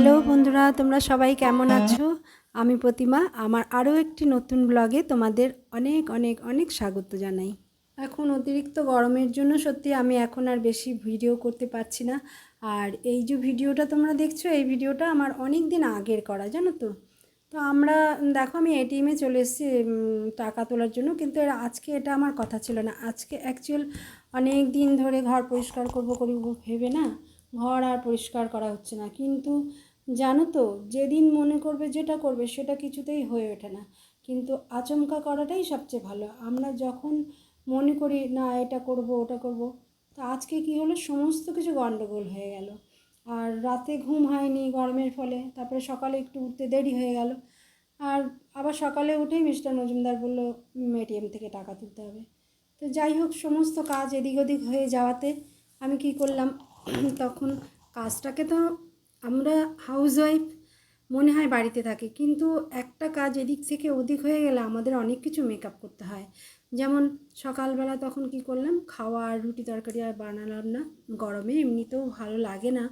Hello বন্ধুরা, তোমরা সবাই কেমন আছো? আমি প্রতিমা। আমার আরও একটি নতুন ব্লগে তোমাদের অনেক অনেক অনেক স্বাগত জানাই। এখন অতিরিক্ত গরমের জন্য সত্যি আমি এখন আর বেশি ভিডিও করতে পারছি না। আর এই যে ভিডিওটা তোমরা দেখছো, এই ভিডিওটা আমার অনেক দিন আগের করা, জানো তো। তো আমরা দেখো, আমি এটিএমে চলে এসেছি টাকা তোলার জন্য, কিন্তু আজকে এটা আমার কথা ছিল না। আজকে অ্যাকচুয়াল অনেক দিন ধরে ঘর পরিষ্কার করবো ভেবে না, ঘর আর পরিষ্কার করা হচ্ছে না। কিন্তু জানো তো, যেদিন মনে করবে যেটা করবে সেটা কিছুতেই হয়ে ওঠে না। কিন্তু আচমকা করাটাই সবচেয়ে ভালো। আমরা যখন মনে করি না এটা করব ওটা করব, তো আজকে কি হলো, সমস্ত কিছু গন্ডগোল হয়ে গেল। আর রাতে ঘুম হয়নি গরমের ফলে, তারপরে সকালে একটু উঠতে দেরি হয়ে গেল। আর আবার সকালে উঠেই মিস্টার মজুমদার বলল এটিএম থেকে টাকা তুলতে হবে। তো যাই হোক, সমস্ত কাজ এদিক ওদিক হয়ে যাওয়াতে আমি কি করলাম, তখন কাজটাকে তো আমরা হাউসওয়াইফ মনে হয় বাড়িতে থাকি, কিন্তু একটা কাজ এদিক থেকে ওদিক হয়ে গেলে আমাদের অনেক কিছু মেকআপ করতে হয়। যেমন সকালবেলা তখন কি করলাম, খাওয়া আর রুটি তরকারি আর বানালাম না, গরমে এমনিতেও ভালো লাগে না।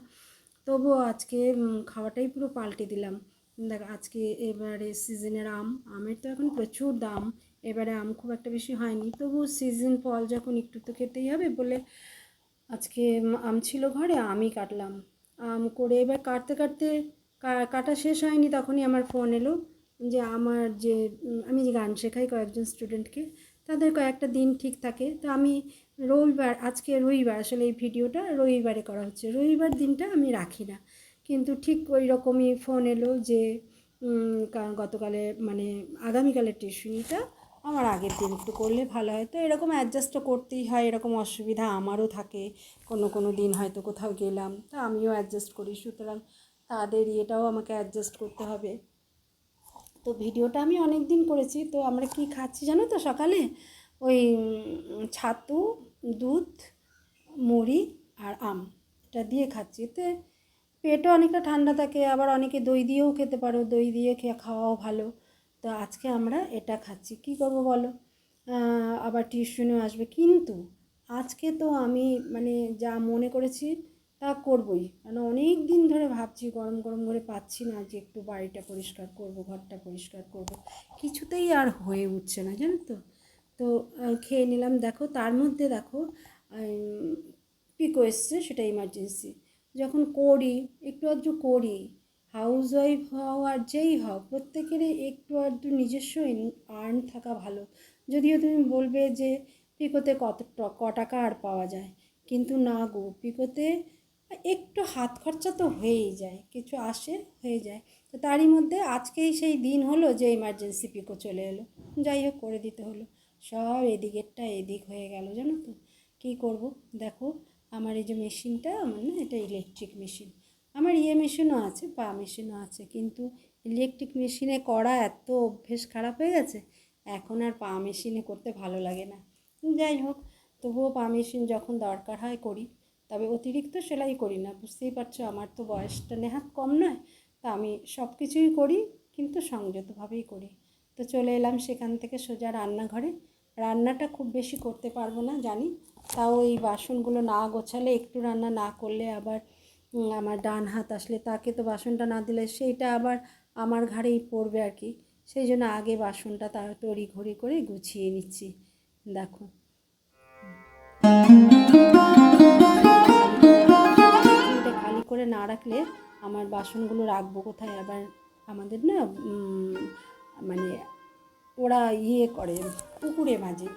তবুও আজকে খাওয়াটাই পুরো পাল্টে দিলাম। দেখ, আজকে এবারে সিজনের আমের তো এখন প্রচুর দাম। এবারে আম খুব একটা বেশি হয়নি, তবু সিজন ফল যখন একটু তো খেতেই হবে বলে আজকে আম ছিল ঘরে, আমই কাটলাম। আম করে এবার কাটতে কাটতে কাটা শেষ হয়নি, তখনই আমার ফোন এলো যে আমার যে আমি যে গান শেখাই কয়েকজন স্টুডেন্টকে, তাদের কয়েকটা দিন ঠিক থাকে। তো আমি রবিবার, আজকে রবিবার, আসলে এই ভিডিওটা রবিবারে করা হচ্ছে, রবিবার দিনটা আমি রাখি না। কিন্তু ঠিক ওই রকমই ফোন এলো যে গতকালে মানে আগামীকালের টিউশনিটা আমার আগের দিন একটু করলে ভালো হয়। তো এরকম অ্যাডজাস্টও করতেই হয়, এরকম অসুবিধা আমারও থাকে। কোনো কোনো দিন হয়তো কোথাও গেলাম, তা আমিও অ্যাডজাস্ট করি, সুতরাং তাদের ইয়েটাও আমাকে অ্যাডজাস্ট করতে হবে। তো ভিডিওটা আমি অনেক দিন করেছি। তো আমরা কি খাচ্ছি জানো তো, সকালে ওই ছাতু, দুধ, মুড়ি আর আম, এটা দিয়ে খাচ্ছি। এতে পেটও অনেকটা ঠান্ডা থাকে, আবার অনেকে দই দিয়েও খেতে পারো, দই দিয়ে খাওয়াও ভালো। তো আজকে আমরা এটা খাচ্ছি, কি করব বলো, আবার টিউশনেও আসবে। কিন্তু আজকে তো আমি মানে যা মনে করেছি তা করবই, কারণ অনেক দিন ধরে ভাবছি, গরম গরম করে পাচ্ছি না যে একটু বাড়িটা পরিষ্কার করব, ঘরটা পরিষ্কার করব, কিছুতেই আর হয়ে উঠছে না, জানো তো। তো খেয়ে নিলাম। দেখো তার মধ্যে দেখো পিকো এসছে, সেটা ইমার্জেন্সি। যখন করি, একটু আধটু করি, হাউসওয়াইফ হও আর যেই হও, প্রত্যেকেরই একটু আধটু নিজস্ব আর্ন থাকা ভালো। যদিও তুমি বলবে যে পিকোতে ক টাকা আর পাওয়া যায়, কিন্তু না গো, পিকোতে একটু হাত খরচা তো হয়েই যায়, কিছু আসে হয়ে যায়। তো তারই মধ্যে আজকেই সেই দিন হলো যে ইমার্জেন্সি পিকো চলে এলো, যাই হোক করে দিতে হলো। সব এদিকেরটা এদিক হয়ে গেল, জানো তো। কী করব, দেখো আমার এই যে মেশিনটা, আমার না এটা ইলেকট্রিক মেশিন। আমার মেশিনও আছে, পা মেশিনও আছে, কিন্তু ইলেকট্রিক মেশিনে করা এত অভ্যেস খারাপ হয়ে গেছে, এখন আর পা মেশিনে করতে ভালো লাগে না। যাই হোক, তবুও পা মেশিন যখন দরকার হয় করি। তবে অতিরিক্ত সেলাই করি না, বুঝতেই পারছো আমার তো বয়সটা নেহাত কম নয়। তা আমি সব কিছুই করি, কিন্তু সংযতভাবেই করি। তো চলে এলাম সেখান থেকে সোজা রান্নাঘরে। রান্নাটা খুব বেশি করতে পারবো না জানি, তাও এই বাসনগুলো না গোছালে, একটু রান্না না করলে আবার আমার ডান হাত আসলে তাকে তো বাসনটা না দিলে সেইটা আবার আমার ঘাড়েই পড়বে আর কি। সেই জন্য আগে বাসনটা তড়ি ঘড়ি করে গুছিয়ে নিচ্ছি। দেখো এটা খালি করে না রাখলে আমার বাসনগুলো রাখবো কোথায় আবার। আমাদের না মানে ওরা করে, পুকুরে মাঝে।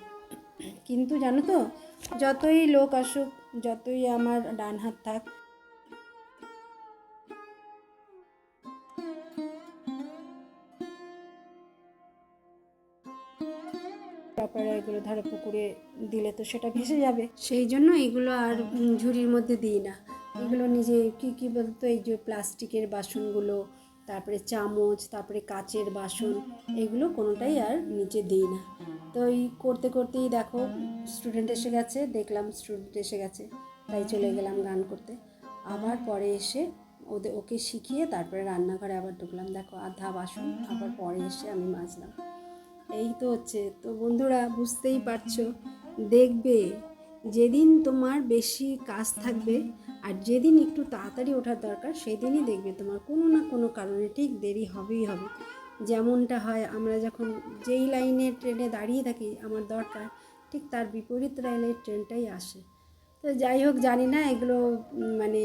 কিন্তু জানো তো, যতই লোক আসুক, যতই আমার ডান হাত থাক, তারপরে এগুলো ধরো পুকুরে দিলে তো সেটা ভেসে যাবে, সেই জন্য এগুলো আর ঝুড়ির মধ্যে দিই না। এগুলো নিজে কী বলতো, এই যে প্লাস্টিকের বাসনগুলো, তারপরে চামচ, তারপরে কাচের বাসন, এগুলো কোনোটাই আর নিচে দিই না। তো এই করতে করতেই দেখো স্টুডেন্ট এসে গেছে, দেখলাম স্টুডেন্ট এসে গেছে, তাই চলে গেলাম গান করতে। আবার পরে এসে ওকে শিখিয়ে তারপরে রান্নাঘরে আবার ঢুকলাম। দেখো আধা বাসন আবার পরে এসে আমি মাজলাম। এই তো হচ্ছে। তো বন্ধুরা বুঝতেই পারছো, দেখবে যেদিন তোমার বেশি কাজ থাকবে আর যেদিন একটু তাড়াতাড়ি ওঠার দরকার সেদিনই দেখবে তোমার কোনো না কোনো কারণে ঠিক দেরি হবেই হবে। যেমনটা হয় আমরা যখন যেই লাইনে ট্রেনে দাঁড়িয়ে থাকি আমার দরকার, ঠিক তার বিপরীত লাইনের ট্রেনটাই আসে। তো যাই হোক, জানি না এগুলো মানে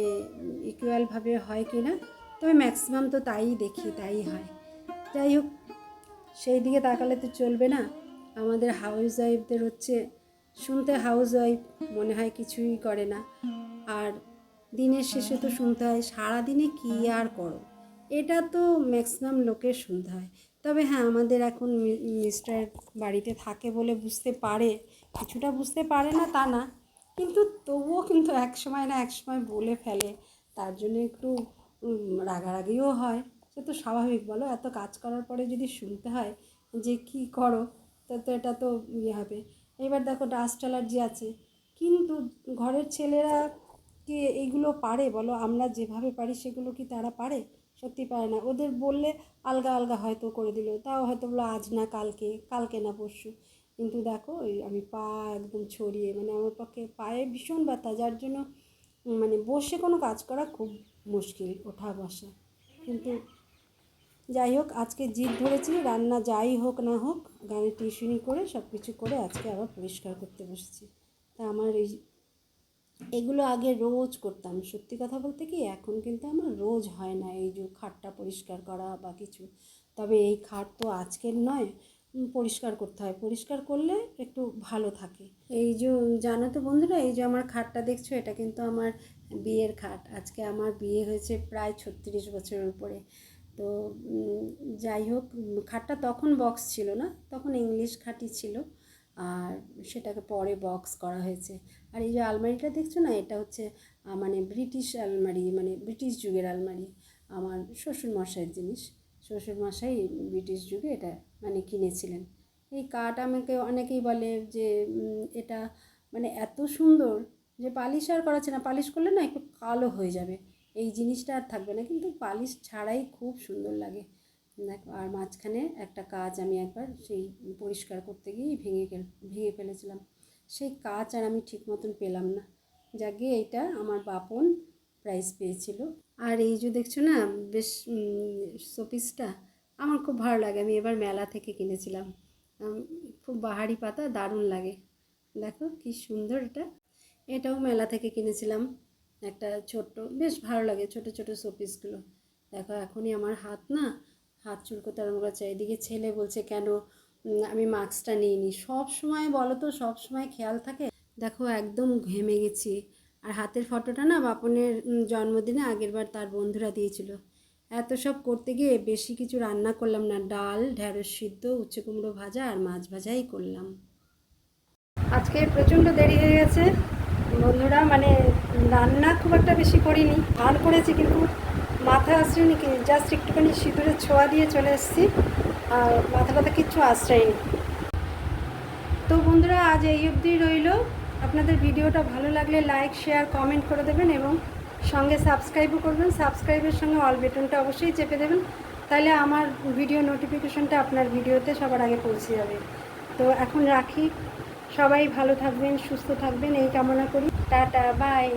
ইকুয়ালভাবে হয় কি না, তবে ম্যাক্সিমাম তো তাই দেখি, তাই হয়। যাই হোক, সেই দিকে তাকালে তো চলবে না। আমাদের হাউস ওয়াইফদের হচ্ছে শুনতে হাউস ওয়াইফ মনে হয় কিছুই করে না, আর দিনের শেষে তো শুনতে হয় সারাদিনে কী আর করো, এটা তো ম্যাক্সিমাম লোকের শুনতে হয়। তবে হ্যাঁ, আমাদের এখন মিস্টার বাড়িতে থাকে বলে বুঝতে পারে, কিছুটা বুঝতে পারে না তা না, কিন্তু তবুও কিন্তু এক সময় না এক সময় বলে ফেলে, তার জন্য একটু রাগারাগিও হয়। সে তো স্বাভাবিক বলো, এত কাজ করার পরে যদি শুনতে হয় যে কি করো, তো এটা তো হবে। এবার দেখো ডাস্ট অ্যালার্জি আছে, কিন্তু ঘরের ছেলেরা কি এইগুলো পারে বলো? আমরা যেভাবে পারি সেগুলো কি তারা পারে? সত্যি পারে না। ওদের বললে আলগা আলগা হয়তো করে দিল, তাও হয়তো বললো আজ না কালকে, কালকে না পরশু। কিন্তু দেখো ওই আমি পা একদম ছড়িয়ে, মানে আমার পক্ষে পায়ে ভীষণ ব্যথা, যার জন্য মানে বসে কোনো কাজ করা খুব মুশকিল, ওঠা বসা। কিন্তু যাই হোক, আজকে জিদ ধরেছি, রান্না যাই হোক না হোক গানের টিউশনি করে সব কিছু করে আজকে আবার পরিষ্কার করতে বসেছি। তা আমার এগুলো আগে রোজ করতাম, সত্যি কথা বলতে কি এখন কিন্তু আমার রোজ হয় না এই যে খাটটা পরিষ্কার করা বা কিছু। তবে এই খাট তো আজকের নয়, পরিষ্কার করতে হয়, পরিষ্কার করলে একটু ভালো থাকে। এই যে জানো তো বন্ধুরা, এই যে আমার খাটটা দেখছো, এটা কিন্তু আমার বিয়ের খাট। আজকে আমার বিয়ে হয়েছে প্রায় 36 বছরের উপরে। তো যাই হোক, খাটটা তখন বক্স ছিল না, তখন ইংলিশ খাটই ছিল, আর সেটাকে পরে বক্স করা হয়েছে। আর এই যে আলমারিটা দেখছো না, এটা হচ্ছে মানে ব্রিটিশ আলমারি, মানে ব্রিটিশ যুগের আলমারি, আমার শ্বশুরমশাইয়ের জিনিস। শ্বশুরমশাই ব্রিটিশ যুগে এটা মানে কিনেছিলেন। এই কাঠ আমাকে অনেকেই বলে যে এটা মানে এত সুন্দর যে পালিশ আর করাচ্ছে না, পালিশ করলে না একটু কালো হয়ে যাবে, এই জিনিসটা আর থাকবে না, কিন্তু পালিশ ছাড়াই খুব সুন্দর লাগে। দেখো, আর মাঝখানে একটা কাচ আমি একবার সেই পরিষ্কার করতে গিয়েই ভেঙে ফেলেছিলাম, সেই কাচ আর আমি ঠিক মতন পেলাম না। যাকে এইটা আমার বাপন প্রাইজ পেয়েছিল। আর এই যে দেখছো না বেশ শোপিসটা আমার খুব ভালো লাগে, আমি এবার মেলা থেকে কিনেছিলাম। খুব বাহারি পাতা, দারুণ লাগে। দেখো কি সুন্দর এটা, এটাও মেলা থেকে কিনেছিলাম। একটা ছোট্ট, বেশ ভালো লাগে ছোট ছোট শোপিসগুলো। দেখো এখনই আমার হাত চুলকোতে আরম্ভ করেছে। এদিকে ছেলে বলছে কেন আমি মাস্কটা নিইনি। সব সময় বলো তো, সব সময় খেয়াল থাকে। দেখো একদম ঘেমে গেছি। আর হাতের ফটোটা না বাপনের জন্মদিনে আগেরবার তার বন্ধুরা দিয়েছিল। এত সব করতে গিয়ে বেশি কিছু রান্না করলাম না, ডাল, ঢ্যাঁড়স সিদ্ধ, উচ্ছে কুমড়ো ভাজা আর মাছ ভাজাই করলাম। আজকে প্রচণ্ড দেরি হয়ে গেছে বন্ধুরা, মানে রান্না খুব একটা বেশি করিনি, ভান করেছি কিন্তু মাথা আসছেনি, কি জাস্ট একটুখানি সিঁদুরের ছোঁয়া দিয়ে চলে এসেছি, আর মাথা কিচ্ছু আসছেনি। তো বন্ধুরা আজ এই অবধি রইল। আপনাদের ভিডিওটা ভালো লাগলে লাইক শেয়ার কমেন্ট করে দেবেন এবং সঙ্গে সাবস্ক্রাইবও করবেন। সাবস্ক্রাইবের সঙ্গে অল বাটনটা অবশ্যই চেপে দেবেন, তাহলে আমার ভিডিও নোটিফিকেশনটা আপনার ভিডিওতে সবার আগে পৌঁছে যাবে। তো এখন রাখি, সবাই ভালো থাকবেন, সুস্থ থাকবেন এই কামনা করি। Tata, by.